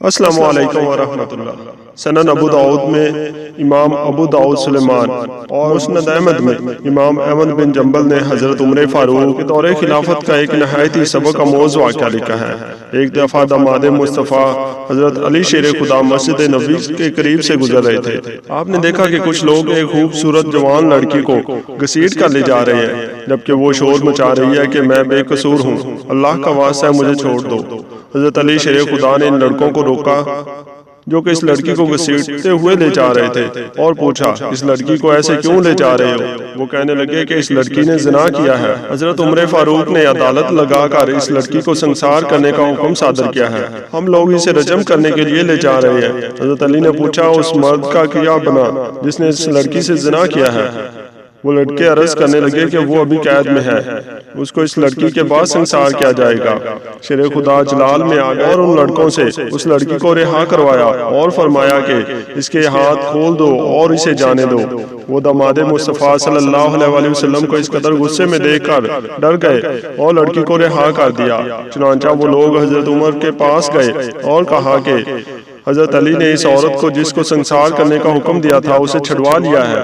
السلام علیکم ورحمۃ اللہ۔ سنن ابو داؤد میں امام ابو داؤد سلیمان اور مسند احمد میں امام احمد بن جنبل نے حضرت عمر فاروق کے دور خلافت کا ایک نہایت ہی سبق آموز واقعہ لکھا ہے۔ ایک دفعہ داماد مصطفیٰ حضرت علی شیر خدا مسجد نبوی کے قریب سے گزر رہے تھے۔ آپ نے دیکھا کہ کچھ لوگ ایک خوبصورت جوان لڑکی کو گھسیٹ کر لے جا رہے ہیں، جبکہ وہ شور مچا رہی ہے کہ میں بے قصور ہوں، اللہ کا واسطہ ہے مجھے چھوڑ دو۔ حضرت علی شیر خدا نے ان لڑکوں کو روکا جو کہ اس لڑکی کو گھسیٹتے ہوئے لے جا رہے تھے اور پوچھا، اس لڑکی کو ایسے کیوں لے جا رہے ہو؟ وہ کہنے لگے کہ اس لڑکی نے زنا کیا ہے۔ حضرت عمر فاروق نے عدالت لگا کر اس لڑکی کو سنسار کرنے کا حکم صادر کیا ہے، ہم لوگ اسے رجم کرنے کے لیے لے جا رہے ہیں۔ حضرت علی نے پوچھا، اس مرد کا کیا بنا جس نے اس لڑکی سے زنا کیا ہے؟ وہ لڑکے عرض کرنے لگے کہ وہ ابھی قید میں ہے، اس کو اس لڑکی کے بعد سنسار کیا جائے گا۔ شیر خدا جلال میں آ گئے اور ان لڑکوں سے اس لڑکی کو رہا کروایا اور فرمایا کہ اس کے ہاتھ کھول دو اور اسے جانے دو۔ وہ داماد مصطفیٰ صلی اللہ علیہ وسلم کو اس قدر غصے میں دیکھ کر ڈر گئے اور لڑکی کو رہا کر دیا۔ چنانچہ وہ لوگ حضرت عمر کے پاس گئے اور کہا کہ حضرت علی نے اس عورت کو جس کو سنسار کرنے کا حکم دیا تھا اسے چھڑوا لیا ہے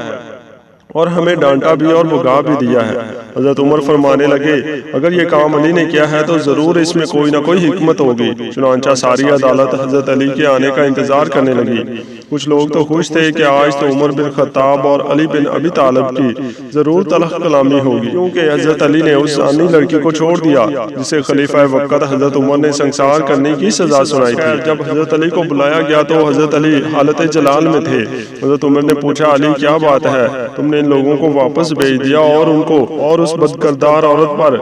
اور ہمیں ڈانٹا بھی اور بھگا بھی دیا ہے۔ حضرت عمر فرمانے لگے، اگر یہ کام علی نے کیا ہے تو ضرور اس میں کوئی نہ کوئی حکمت ہوگی۔ چنانچہ ساری عدالت حضرت علی کے آنے کا انتظار کرنے لگی۔ کچھ لوگ تو خوش تھے کہ آج تو عمر بن خطاب اور علی بن ابی طالب کی ضرور تلخ کلامی ہوگی، کیونکہ حضرت علی نے اس زانی لڑکی کو چھوڑ دیا جسے خلیفہ وقت حضرت عمر نے سنسار کرنے کی سزا سنائی تھی۔ جب حضرت علی کو بلایا گیا تو حضرت علی حالت جلال میں تھے۔ حضرت عمر نے پوچھا، علی کیا بات ہے، تم نے ان لوگوں کو واپس بھیج دیا اور ان کو اور اس بدکردار عورت پر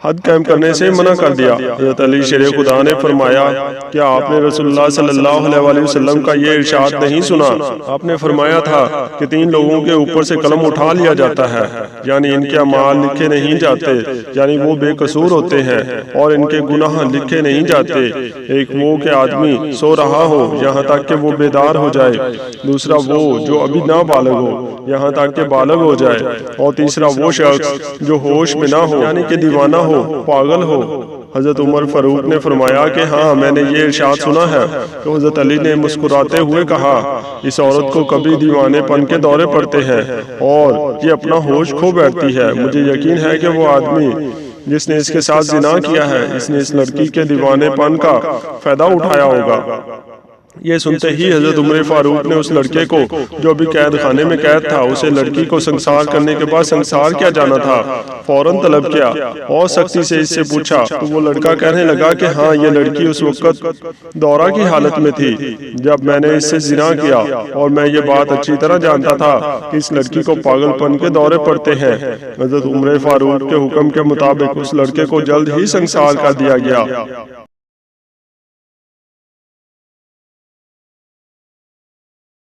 حد قائم کرنے سے منع کر دیا؟ حضرت علی شیر خدا نے فرمایا، کیا آپ نے رسول اللہ صلی اللہ علیہ وسلم کا یہ ارشاد نہیں سنا؟ آپ نے فرمایا تھا کہ 3 لوگوں کے اوپر سے قلم اٹھا لیا جاتا ہے، یعنی ان کے اعمال لکھے نہیں جاتے، یعنی وہ بے قصور ہوتے ہیں، اور ان کے گناہ لکھے نہیں جاتے۔ ایک وہ کہ آدمی سو رہا ہو یہاں تک کہ وہ بیدار ہو جائے، دوسرا وہ جو ابھی نہ بالغ ہو یہاں تک کہ بالغ ہو جائے، اور تیسرا وہ شخص جو ہوش میں نہ ہو یعنی کہ دیوانہ ہو، پاگل ہو۔ حضرت عمر فاروق نے فرمایا کہ ہاں میں نے یہ ارشاد سنا ہے۔ تو حضرت علی نے مسکراتے ہوئے کہا، اس عورت کو کبھی دیوانے پن کے دورے پڑتے ہیں اور یہ اپنا ہوش کھو بیٹھتی ہے۔ مجھے یقین ہے کہ وہ آدمی جس نے اس کے ساتھ زنا کیا ہے، اس نے اس لڑکی کے دیوانے پن کا فائدہ اٹھایا ہوگا۔ یہ سنتے ہی حضرت عمر فاروق نے اس لڑکے کو جو ابھی قید خانے میں قید تھا، اسے لڑکی کو سنسار کرنے کے بعد سنسار کیا جانا تھا، فوراً طلب کیا اور سختی سے اس سے پوچھا۔ تو وہ لڑکا کہنے لگا کہ ہاں یہ لڑکی اس وقت دورہ کی حالت میں تھی جب میں نے اس سے زنا کیا، اور میں یہ بات اچھی طرح جانتا تھا کہ اس لڑکی کو پاگل پن کے دورے پڑتے ہیں۔ حضرت عمر فاروق کے حکم کے مطابق اس لڑکے کو جلد ہی سنسار کر دیا گیا۔